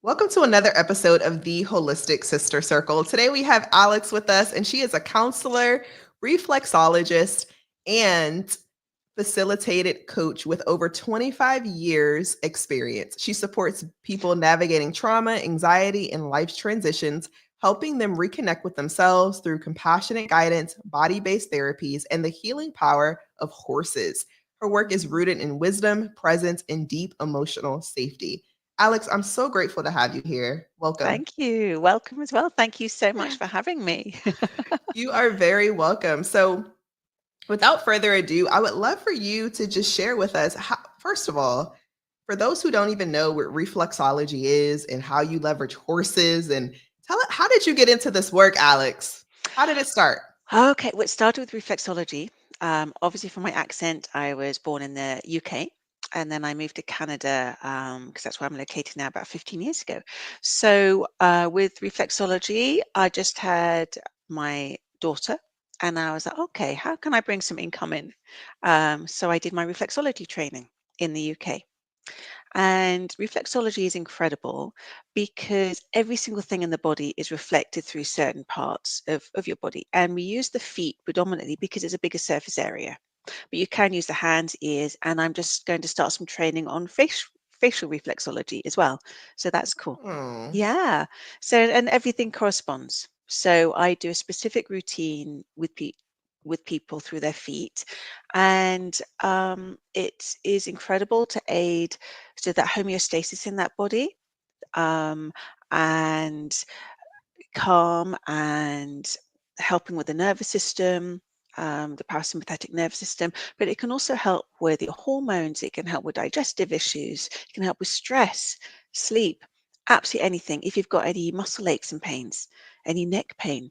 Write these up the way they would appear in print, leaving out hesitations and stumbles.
Welcome to another episode of the Holistic Sister Circle. Today we have Alex with us, and she is a counselor, reflexologist, and facilitated coach with over 25 years experience. She supports people navigating trauma, anxiety, and life's transitions, helping them reconnect with themselves through compassionate guidance, body-based therapies, and the healing power of horses. Her work is rooted in wisdom, presence, and deep emotional safety. Alex, I'm so grateful to have you here. Welcome. Thank you. Welcome as well. Thank you so much for having me. You are very welcome. So, without further ado, I would love for you to just share with us, first of all, for those who don't even know what reflexology is and how you leverage horses, and tell it, how did you get into this work, Alex? How did it start? Okay, well, it started with reflexology. Obviously, from my accent, I was born in the UK and then I moved to Canada because that's where I'm located now about 15 years ago. So, with reflexology, I just had my daughter and I was like, okay, how can I bring some income in? So, I did my reflexology training in the UK. And reflexology is incredible because every single thing in the body is reflected through certain parts of your body. And we use the feet predominantly because it's a bigger surface area. But you can use the hands, ears, and I'm just going to start some training on facial reflexology as well. So that's cool. Oh, Yeah. So, and everything corresponds. So I do a specific routine with people through their feet, and it is incredible to aid so that homeostasis in that body, um, and calm and helping with the nervous system, the parasympathetic nervous system, but it can also help with your hormones. It can help with digestive issues. It can help with stress, sleep, absolutely anything. If you've got any muscle aches and pains, any neck pain.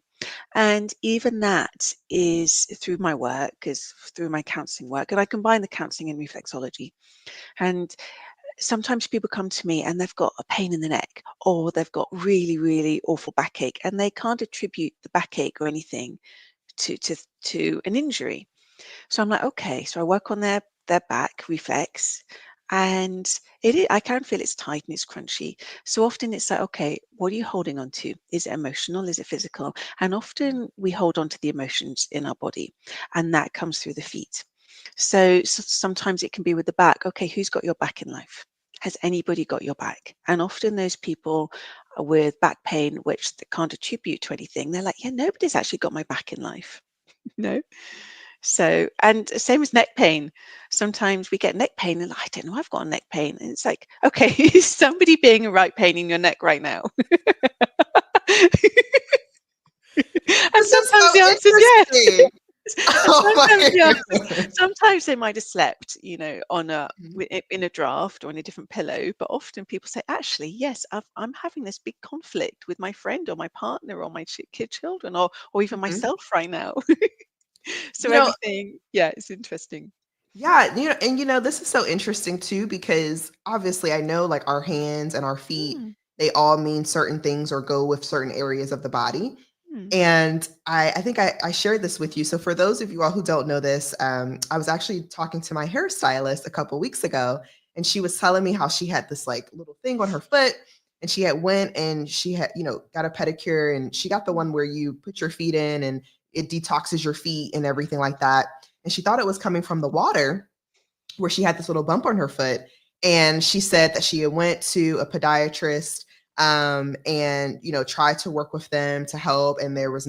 And even that is through my work, is through my counseling work. And I combine the counseling and reflexology. And sometimes people come to me and they've got a pain in the neck or they've got really, really awful backache and they can't attribute the backache or anything to an injury. So I'm like, okay, so I work on their back reflex and I can feel it's tight and it's crunchy. So often it's like, okay, what are you holding on to? Is it emotional? Is it physical? And often we hold on to the emotions in our body and that comes through the feet. So sometimes it can be with the back. Okay, who's got your back in life? Has anybody got your back? And often those people with back pain, which they can't attribute to anything, they're like, yeah, nobody's actually got my back in life. No. So, and same as neck pain. Sometimes we get neck pain and I don't know, I've got a neck pain. And it's like, okay, is somebody being a right pain in your neck right now? And this is sometimes so the answer is yes. interesting. And Oh my sometimes the answer is, goodness. sometimes they might have slept, on Mhm. in a draft or on a different pillow. But often people say, actually, yes, I'm having this big conflict with my friend or my partner or my children or even Mhm. myself right now. So You know, everything, yeah, it's interesting. yeah, this is so interesting too, because obviously I know like our hands and our feet, Mm, they all mean certain things or go with certain areas of the body. mm, And I think I shared this with you. So for those of you all who don't know this, I was actually talking to my hairstylist a couple weeks ago, and she was telling me how she had this like little thing on her foot, and she had went and she had got a pedicure, and she got the mm, one where you put your feet in and it detoxes your feet and everything like that. And she thought it was coming from the water, where she had this little bump on her foot, and she said that she had went to a podiatrist, and tried to work with them to help, and there was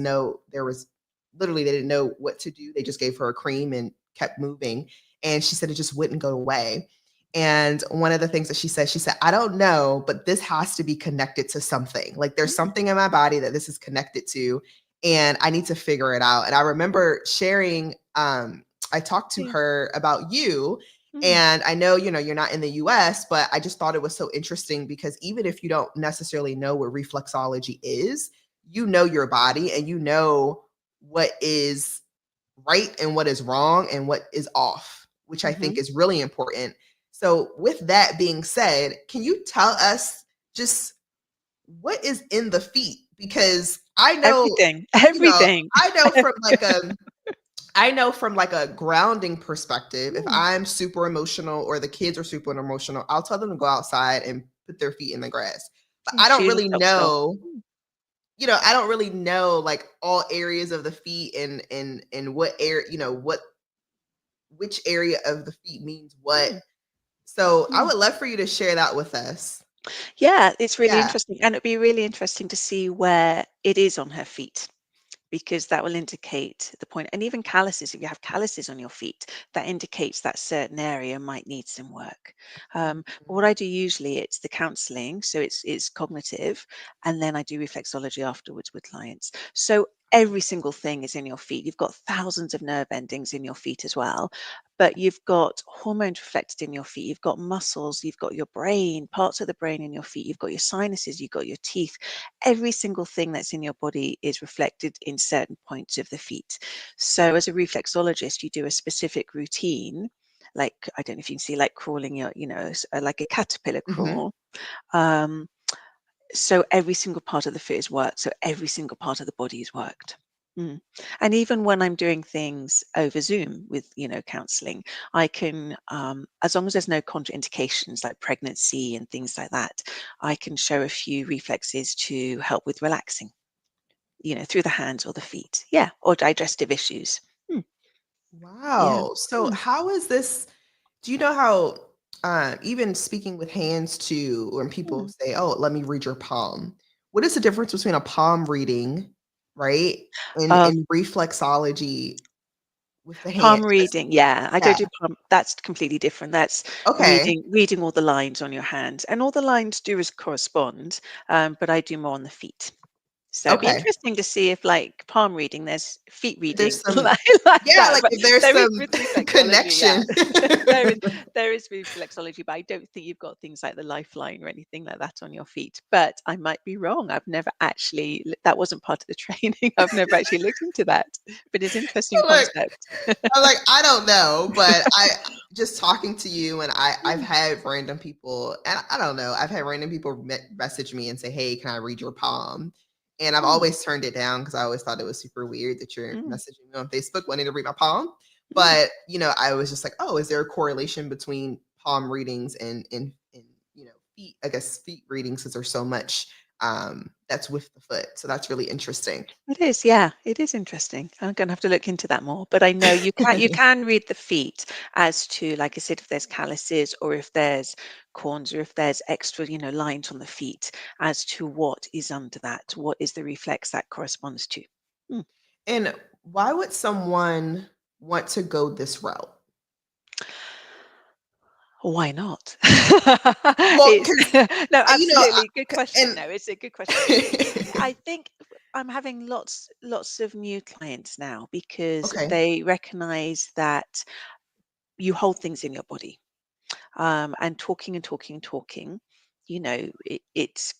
literally, they didn't know what to do. They just gave her a cream and kept moving, and she said it just wouldn't go away. And one of the things that she said, I don't know, but this has to be connected to something. Like there's mm, something in my body that this is connected to, and I need to figure it out. And I remember sharing, I talked to yeah, her about you, mm, and I know, you're not in the US, but I just thought it was so interesting because even if you don't necessarily know what reflexology is, you know your body and you know what is right and what is wrong and what is off, which I think mhm. is really important. So, with that being said, can you tell us just what is in the feet? Because I know, Everything, you know, everything. I know from like a I know from like a grounding perspective, if Mm, I'm super emotional or the kids are super emotional, I'll tell them to go outside and put their feet in the grass. But Yeah, I don't shoe really top stop. know, I don't really know like all areas of the feet and what area, which area of the feet means what. Mm, So I mm. would love for you to share that with us. Yeah, it's really Yeah. interesting. And it'd be really interesting to see where it is on her feet, because that will indicate the point. And even calluses, if you have calluses on your feet, that indicates that certain area might need some work. But what Mhm. I do usually, it's the counseling, so it's cognitive, and then I do reflexology afterwards with clients. So every single thing is in your feet. You've got thousands of nerve endings in your feet as well, but you've got hormones reflected in your feet. You've got muscles, you've got your brain, parts of the brain in your feet, you've got your sinuses, you've got your teeth. Every single thing that's in your body is reflected in certain points of the feet. So as a reflexologist, you do a specific routine, like, I don't know if you can see, like crawling your, like a caterpillar Mhm. crawl. Um, so every single part of the foot is worked. So every single part of the body is worked. Mm. And even when I'm doing things over Zoom with, counseling, I can, as long as there's no contraindications like pregnancy and things like that, I can show a few reflexes to help with relaxing, through the hands or the feet. Yeah. Or digestive issues. Mm, yeah. Wow. So Mm, how is this? Do you know how, even speaking with hands too, when people mm. say, "Oh, let me read your palm," what is the difference between a palm reading, right, and Uh, reflexology with the hand? Palm 'Cause reading. Yeah. I yeah. don't do palm. That's completely different. That's Okay. reading all the lines on your hand, and all the lines do is correspond. But I do more on the feet. So it'd be Okay. interesting to see if, like, palm reading, there's feet There's reading some, like yeah, that. like But if there's there is some with reflexology, yeah. connection. There is there is with reflexology, but I don't think you've got things like the lifeline or anything like that on your feet. But I might be wrong. I've never actually that wasn't part of the training. I've never actually looked into that. But it's an interesting Look, concept. I'm like, I don't know, but I just talking to you and I've Mm, had random people, and I don't know, I've had random people message me and say, "Hey, can I read your palm?" And I've mm, always turned it down because I always thought it was super weird that you're mm, messaging me on Facebook wanting to read my palm. mm. But I was just like, "Oh, is there a correlation between palm readings and feet? I guess feet readings because there's so much that's with the foot. So that's really interesting." It is, yeah, it is interesting. I'm gonna have to look into that more. But I know you can read the feet as to, like I said, if there's calluses or if there's corns or if there's extra, lines on the feet, as to what is under that, what is the reflex that corresponds to. Hmm. And why would someone want to go this route? Why not? Well, It's because no, you know, absolutely good question. and No, it's a good question. I think I'm having lots of new clients now because okay. they recognize that you hold things in your body, and talking and talking and talking. It's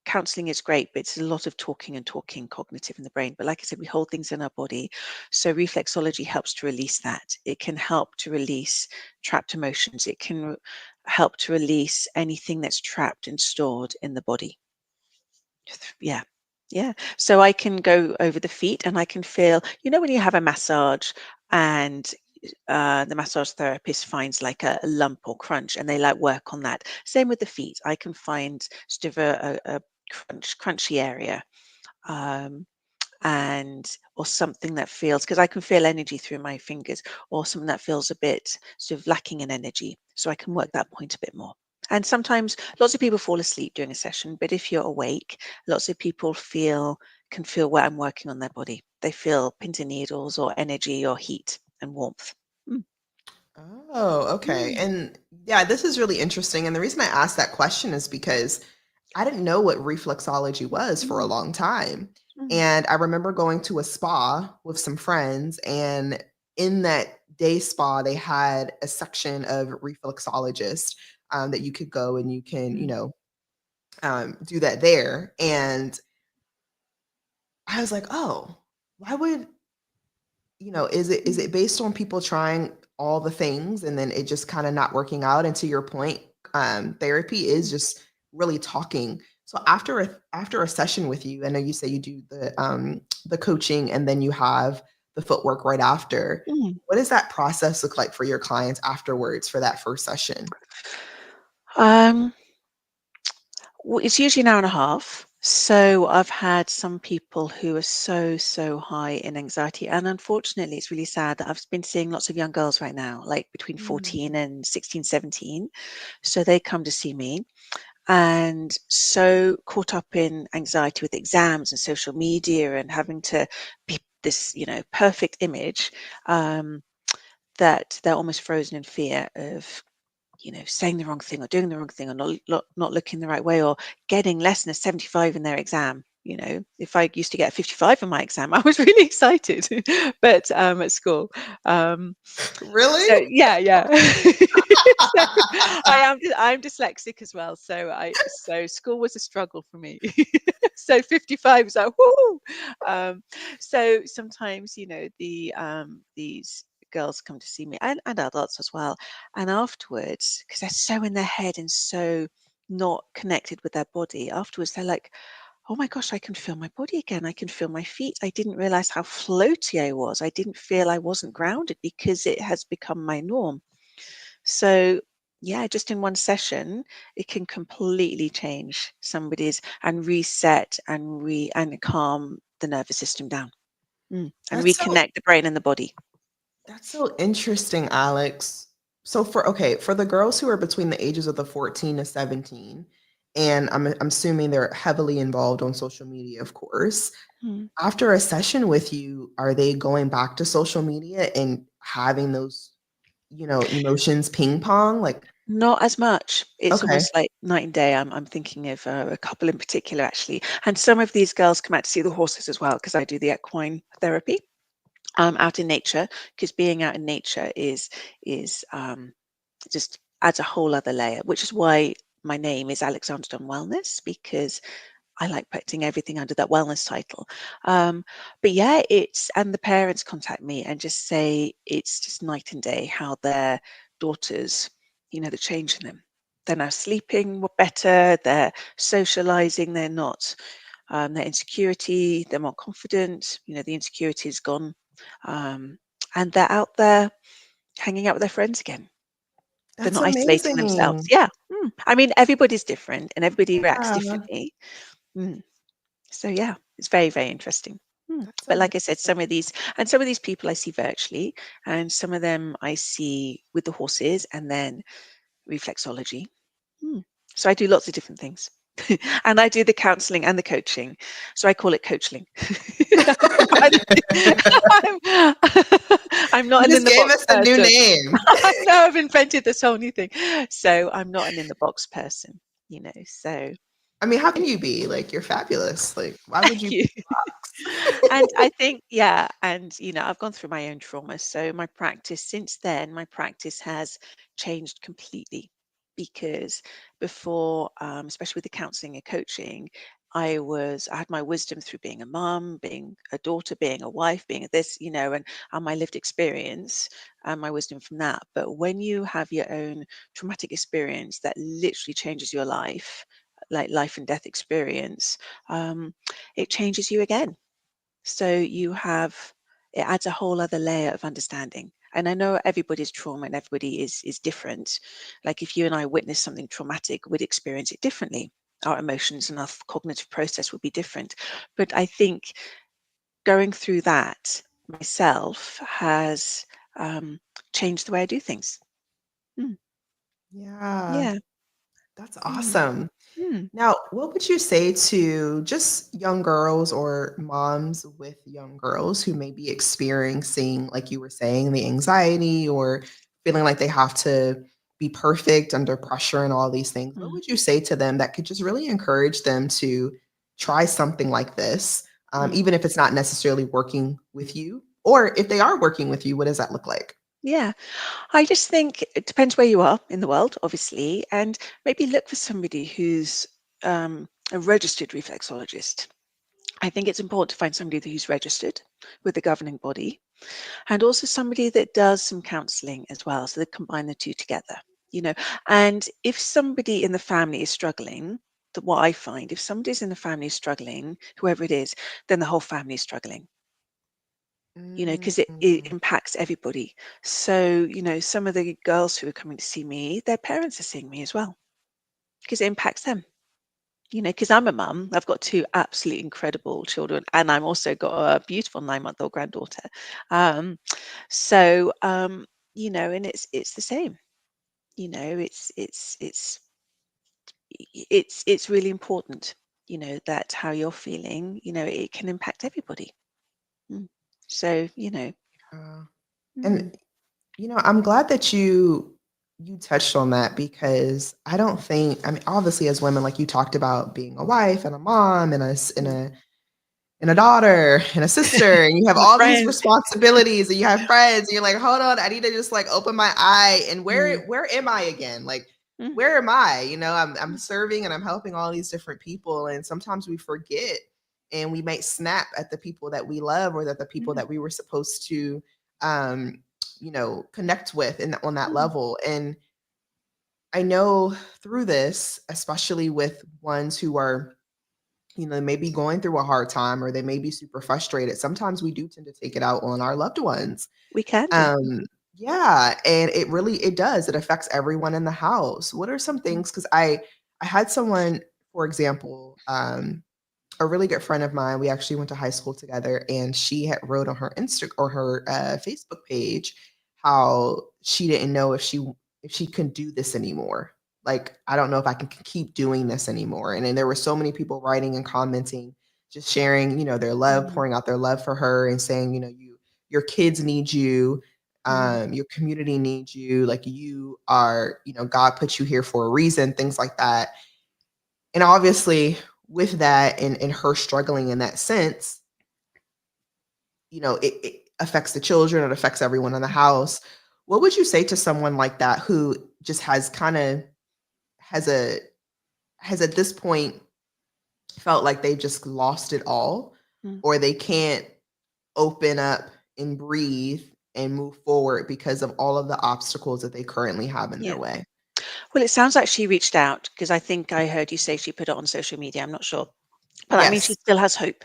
counseling is great, but it's a lot of talking and talking, cognitive in the brain. But like I said, we hold things in our body. So reflexology helps to release that. It can help to release trapped emotions. It can help to release anything that's trapped and stored in the body. Yeah. Yeah. So I can go over the feet and I can feel, when you have a massage and the massage therapist finds like a lump or crunch and they like work on that. Same with the feet. I can find sort of a crunchy area, um, and or something that feels, because I can feel energy through my fingers, or something that feels a bit sort of lacking in energy. So I can work that point a bit more. And sometimes lots of people fall asleep during a session, but if you're awake, lots of people can feel where I'm working on their body. They feel pins and needles or energy or heat and warmth. Mm, Oh, okay. mm, And yeah, this is really interesting. And the reason I asked that question is because I didn't know what reflexology was for a mm, long time. mm, And I remember going to a spa with some friends, and in that day spa, they had a section of reflexologist, that you could go and you can, mm, do that there. And I was like, oh, why would is it mm, based on people trying all the things and then it just kind of not working out? And to your point, therapy is mm, just really talking. So after a session with you, I know you say you do the coaching and then you have the footwork right after. mm. What does that process look like for your clients afterwards for that first session? Um, It's usually an hour and a half. So I've had some people who are so high in anxiety. And unfortunately, it's really sad that I've been seeing lots of young girls right now, like between Mm. 14 and 16, 17. So they come to see me and so caught up in anxiety with exams and social media and having to be this, perfect image, that they're almost frozen in fear of saying the wrong thing or doing the wrong thing or not looking the right way or getting less than a 75 in their exam. If I used to get a 55 in my exam, I was really excited, but at school. Really? So yeah. So I'm dyslexic as well. So school was a struggle for me. So 55 is like whoo. So sometimes these girls come to see me and adults as well, and afterwards, because they're so in their head and so not connected with their body, afterwards they're like, oh my gosh, I can feel my body again. I can feel my feet. I didn't realize how floaty I was. I didn't feel I wasn't grounded because it has become my norm. So yeah, just in one session, it can completely change somebody's and reset and calm the nervous system down, and That's so reconnect the brain and the body. that's so interesting, Alex. So for the girls who are between the ages of the 14 to 17, and I'm assuming they're heavily involved on social media, of course. Mm. After a session with you, are they going back to social media and having those, emotions ping pong? Like, Not as much. It's okay. almost like night and day. I'm thinking of a couple in particular, actually. And some of these girls come out to see the horses as well, because I do the equine therapy out in nature. Because being out in nature is just adds a whole other layer, which is why my name is Alexandra Dunn Wellness, because I like putting everything under that wellness title. But yeah, and the parents contact me and just say it's just night and day how their daughters, the change in them. They're now sleeping better, they're socializing, they're not, their insecurity, they're more confident, the insecurity is gone. And they're out there hanging out with their friends again. They're That's not isolating themselves. amazing. Yeah. I mean, everybody's different and everybody reacts Yeah, differently. Mm. So yeah, it's very interesting. that's But like I said, amazing. some of these people I see virtually, and some of them I see with the horses, and then reflexology. Mm. So I do lots of different things, and I do the counselling and the coaching. So I call it coachling. I'm, I'm not You an in just the gave box us a new person. name. I know I've invented this whole new thing. So I'm not an in the box person. So I mean, how can you be? Like, you're fabulous. Like, why would thank you you. And I think, yeah, and I've gone through my own trauma. So my practice since then, my practice has changed completely because before, especially with the counseling and coaching, I had my wisdom through being a mum, being a daughter, being a wife, being a this, and my lived experience and my wisdom from that. But when you have your own traumatic experience that literally changes your life, like life and death experience, it changes you again. So it adds a whole other layer of understanding. And I know everybody's trauma and everybody is different. Like if you and I witness something traumatic, we'd experience it differently. Our emotions and our cognitive process would be different. But I think going through that myself has changed the way I do things. Mm, Yeah, yeah. that's Mm, awesome. mm, Now, what would you say to just young girls or moms with young girls who may be experiencing, like you were saying, the anxiety or feeling like they have to be perfect under pressure and all these things? What mm, would you say to them that could just really encourage them to try something like this, mm. even if it's not necessarily working with you? Or if they are working with you, what does that look like? Yeah. I just think it depends where you are in the world, obviously, and maybe look for somebody who's a registered reflexologist. I think it's important to find somebody who's registered with the governing body and also somebody that does some counseling as well. So they combine the two together, you know. And if somebody in the family is struggling, what I find, if somebody's in the family is struggling, whoever it is, then the whole family is struggling, because it Mm. impacts everybody. So, some of the girls who are coming to see me, their parents are seeing me as well because it impacts them. because I'm a mum. I've got two absolutely incredible children, and I'm also got a beautiful 9-month-old granddaughter. Um, so and it's the same. It's really important. That how you're feeling. It can impact everybody. Mm. So Uh, mm, and I'm glad that you touched on that because I don't think, I mean, obviously as women, like you talked about being a wife and a mom and mm. a daughter and a sister, and you have And a all these friend. responsibilities and you have friends, and you're like, hold on, I need to just like open my eye and Mm, where am I again? Like, mm, where am I? I'm mm, serving and I'm helping all these different people, and sometimes we forget and we might snap at the people that we love or that the people mm, that we were supposed to um connect with and on that mm, level. And I know through this, especially with ones who are maybe going through a hard time or they may be super frustrated. Sometimes we do tend to take it out on our loved ones. we can do. Um, yeah, and it does. It affects everyone in the house. What are some Mm, things? Because I had someone, for example, a really good friend of mine. We actually went to high school together, and she had wrote on her Insta or her Facebook page how she didn't know if she can do this anymore. Like, I don't know if I can keep doing this anymore. And then there were so many people writing and commenting, just sharing, their love, mm, pouring out their love for her, and saying, your kids need you, mm. your community needs you, like you are, God put you here for a reason, things like that. And obviously, with that and her struggling in that sense, it affects the children, it affects everyone in the house. What would you say to someone like that who just has kind of has a has at this point felt like they just lost it all, Mm. or they can't open up and breathe and move forward because of all of the obstacles that they currently have in their Yeah. way? Well, it sounds like she reached out because I think I heard you say she put it on social media. I'm not sure. But that means she Yes. still has hope.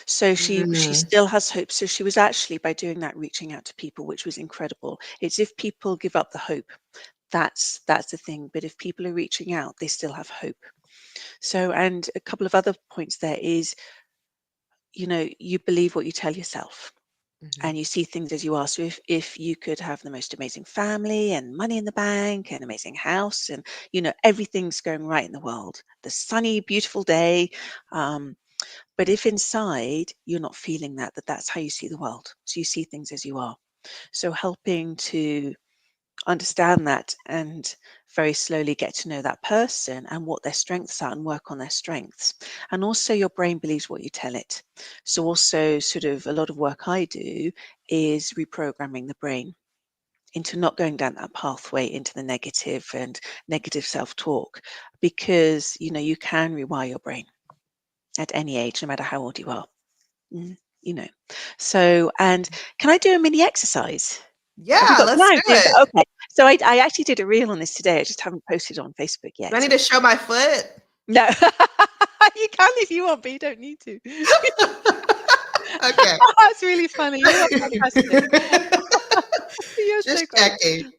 So she Mm, still has hope. So she was actually, by doing that, reaching out to people, which was incredible. It's if people give up the hope, that's the thing. But if people are reaching out, they still have hope. So, and a couple of other points there is, you believe what you tell yourself, mhm, and you see things as you are. So if you could have the most amazing family and money in the bank and amazing house and everything's going right in the world, the sunny beautiful day, um, but if inside you're not feeling that's how you see the world. So you see things as you are. So helping to understand that and very slowly get to know that person and what their strengths are and work on their strengths. And also your brain believes what you tell it. So also sort of a lot of work I do is reprogramming the brain into not going down that pathway into the negative and negative self-talk, because you can rewire your brain at any age, no matter how old you are. Mm, you know. So, and can I do a mini exercise? Have you yeah, got let's time? do it. Okay. So I actually did a reel on this today. I just haven't posted it on Facebook Do I yet. need to show my foot? No, you can if you want, but you don't need to. Okay. That's really funny. You are fantastic. You're so Just great. checking.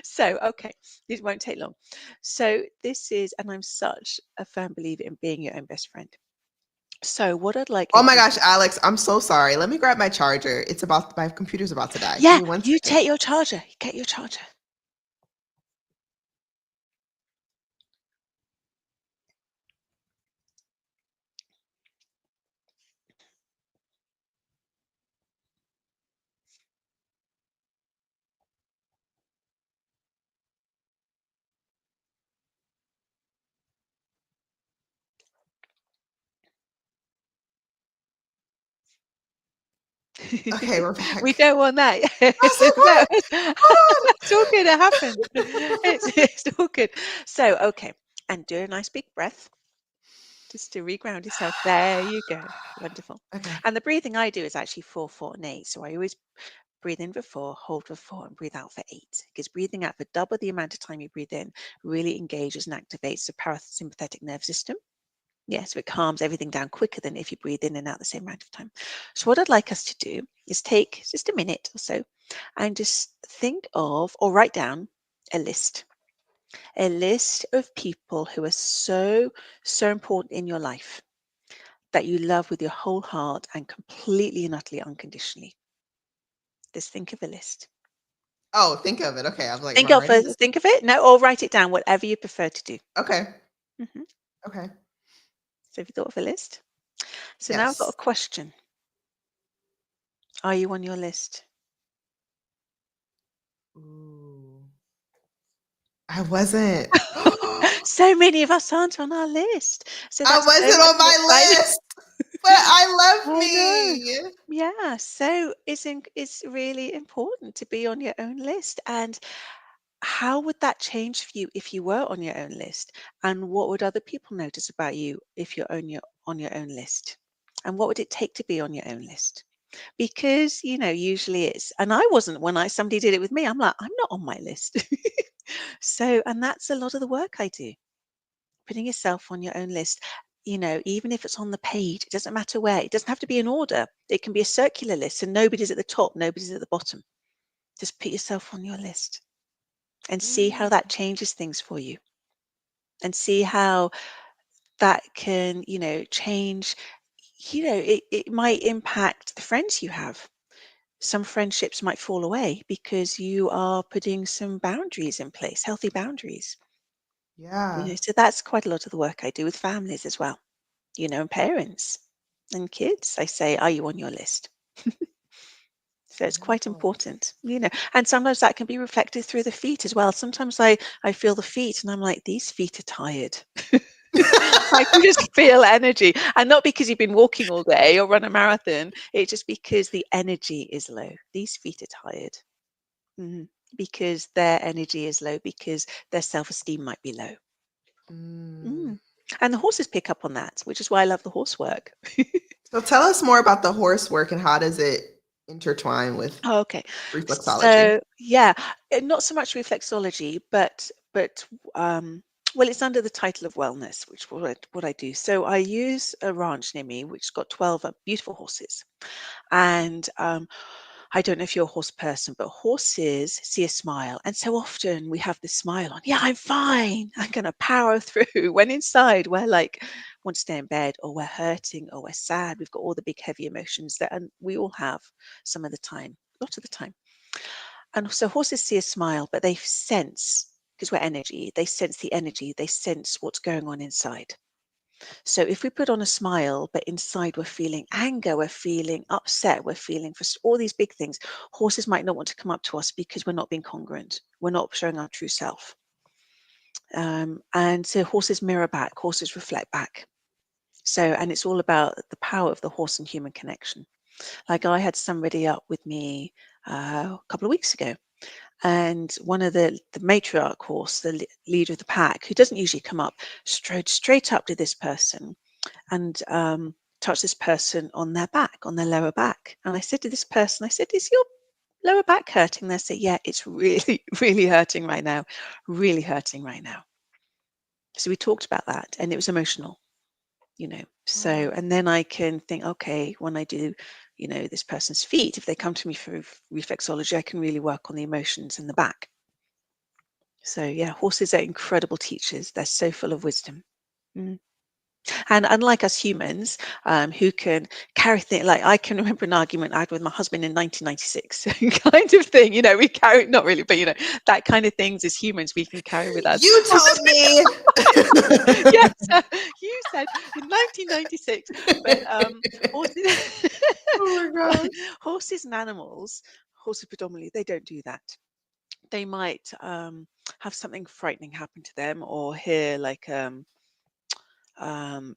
So, okay, it won't take long. So this is, and I'm such a firm believer in being your own best friend. So what I'd like Oh my every gosh, Alex, I'm so sorry. Let me grab my charger. My computer's about to die. Give yeah, me one you second. take your charger. Get your charger. Okay, we're We back. don't want that. I'm so No, sorry. Oh it's all good. It happens. It's all good. So, okay, and do a nice big breath just to reground yourself. There you go. Wonderful. okay. And the breathing I do is actually 4, 4, and 8. So I always breathe in for 4, hold for 4, and breathe out for 8. Because breathing out for double the amount of time you breathe in really engages and activates the parasympathetic nerve system. Yeah, so it calms everything down quicker than if you breathe in and out the same amount of time. So what I'd like us to do is take just a minute or so and just think of or write down a list. A list of people who are so important in your life that you love with your whole heart and completely and utterly unconditionally. Just think of a list. Oh, think of it. Okay, I'm like, am I writing this? Think of it. No, or write it down, whatever you prefer to do. Okay. hmm Okay. So have you thought of a list? So now I've got a Yes. question. Are you on your list? Ooh. I wasn't. So many of us aren't on our list. So I that's so wasn't much on more my exciting. list, but I love I know. me. Yeah. So it's really important to be on your own list. And how would that change for you if you were on your own list? And what would other people notice about you if you're on your own list? And what would it take to be on your own list? Because, usually it's, and I wasn't when somebody did it with me, I'm like, I'm not on my list. So, and that's a lot of the work I do, putting yourself on your own list. Even if it's on the page, it doesn't matter where. It doesn't have to be in order. It can be a circular list, and nobody's at the top, nobody's at the bottom. Just put yourself on your list and see how that Mm. changes things for you, and see how that can, change. It might impact the friends you have. Some friendships might fall away because you are putting some boundaries in place, healthy boundaries. Yeah. So that's quite a lot of the work I do with families as well, and parents and kids. I say, are you on your list? So it's quite Oh. important, and sometimes that can be reflected through the feet as well. Sometimes I feel the feet and I'm like, these feet are tired. I can just feel energy, and not because you've been walking all day or run a marathon. It's just because the energy is low. These feet are tired. Because their energy is low, because their self-esteem might be low. Mm. Mm. And the horses pick up on that, which is why I love the horse work. So tell us more about the horse work and how does it intertwine with Oh, okay. reflexology? So yeah, not so much reflexology, but well, it's under the title of wellness, which what I do. So I use a ranch near me, which's got 12 beautiful horses, and I don't know if you're a horse person, but horses see a smile. And so often we have this smile on, yeah, I'm fine. I'm going to power through. When inside we're like, want to stay in bed, or we're hurting, or we're sad. We've got all the big, heavy emotions that, and we all have some of the time, a lot of the time. And so horses see a smile, but they sense, because we're energy, they sense the energy, they sense what's going on inside. So if we put on a smile, but inside we're feeling anger, we're feeling upset, we're feeling for all these big things, horses might not want to come up to us because we're not being congruent. We're not showing our true self. And so horses mirror back, horses reflect back. So, and it's all about the power of the horse and human connection. Like I had somebody up with me a couple of weeks ago, and one of the matriarch horse, the leader of the pack, who doesn't usually come up, strode straight up to this person and touch this person on their back, on their lower back. And I said to this person, I said, is your lower back hurting? They said, yeah, it's really, really hurting right now. Really hurting right now. So we talked about that, and it was emotional, So, Wow. and then I can think, okay, when I do, this person's feet, if they come to me for reflexology, I can really work on the emotions in the back. So yeah, horses are incredible teachers. They're so full of wisdom. Mm. And unlike us humans, who can carry things, like I can remember an argument I had with my husband in 1996, kind of thing, we carry, not really, but that kind of things as humans we can carry with us. You told me. Yes, you said in 1996, but horses, Oh my gosh. horses and animals, horses predominantly, they don't do that. They might have something frightening happen to them, or hear like a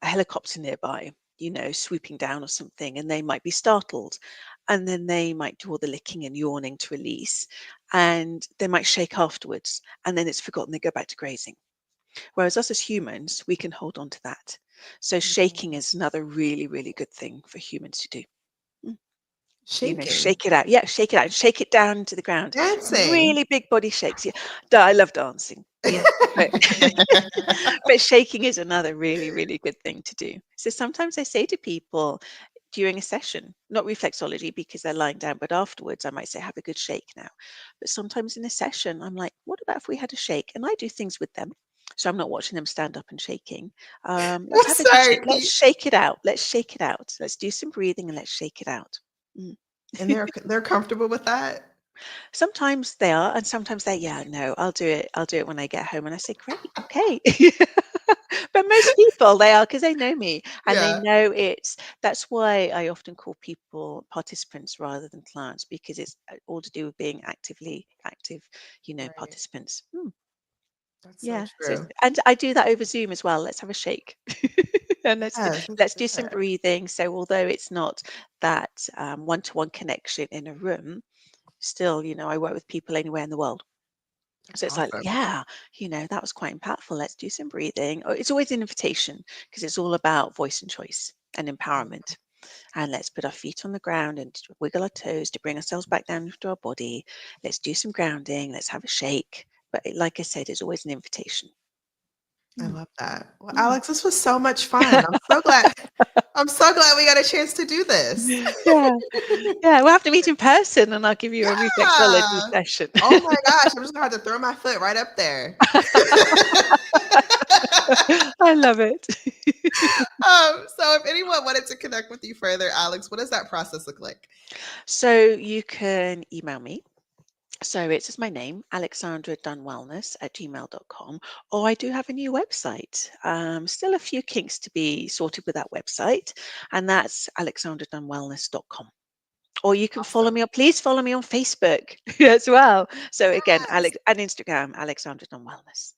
helicopter nearby, swooping down or something, and they might be startled. And then they might do all the licking and yawning to release, and they might shake afterwards, and then it's forgotten, they go back to grazing. Whereas us as humans, we can hold on to that. So shaking Mm. is another really, really good thing for humans to do. Mm. Shaking. Shake it out. Yeah, shake it out. Shake it down to the ground. Dancing. Really big body shakes. Yeah, I love dancing. Yeah, but but shaking is another really, really good thing to do. So sometimes I say to people, during a session, not reflexology because they're lying down, but afterwards I might say, have a good shake now. But sometimes in a session, I'm like, what about if we had a shake? And I do things with them. So I'm not watching them stand up and shaking. Let's I'm have a good sorry. shake. Let's shake it out. Let's shake it out. Let's do some breathing and let's shake it out. Mm. And they're comfortable with that? Sometimes they are, and sometimes they're, yeah, no, I'll do it. I'll do it when I get home. And I say, great, okay. But most people, they are, because they know me and they Yeah. know that's why I often call people participants rather than clients, because it's all to do with being active, Right. participants. That's so Yeah. true. And I do that over Zoom as well. Let's have a shake. And Yes, let's that's do some good. breathing. So although it's not that one-to-one connection in a room, still, I work with people anywhere in the world. That's So it's like, awesome. yeah, that was quite impactful. Let's do some breathing. It's always an invitation because it's all about voice and choice and empowerment. And let's put our feet on the ground and wiggle our toes to bring ourselves back down into our body. Let's do some grounding. Let's have a shake. But like I said, it's always an invitation. I Mm, love that. Well, mm. Alex, this was so much fun. I'm so glad we got a chance to do this. Yeah, yeah. We'll have to meet in person, and I'll give you a reflexology Yeah. session. Oh my gosh, I'm just gonna have to throw my foot right up there. I love it. So if anyone wanted to connect with you further, Alex, what does that process look like? So you can email me. So it's just my name, Alexandra Dunn Wellness at gmail.com. Or I do have a new website. Still a few kinks to be sorted with that website, and that's alexandradunnwellness.com. Or you can follow Awesome. me, or please follow me on Facebook as well. So again, Yes. Alex and Instagram, Alexandra Dunn Wellness.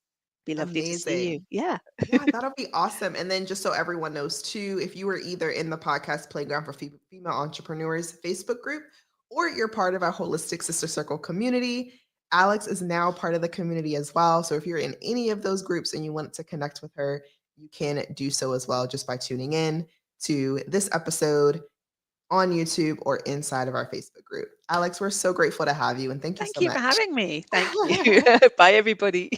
Be lovely to see you. Amazing. Yeah. Yeah, that'll be awesome. And then just so everyone knows too, if you were either in the podcast Playground for Female Entrepreneurs Facebook group or you're part of our Holistic Sister Circle community, Alex is now part of the community as well. So if you're in any of those groups and you want to connect with her, you can do so as well just by tuning in to this episode on YouTube or inside of our Facebook group. Alex, we're so grateful to have you and thank you Thank so you for much. having me. Thank you. Bye, everybody.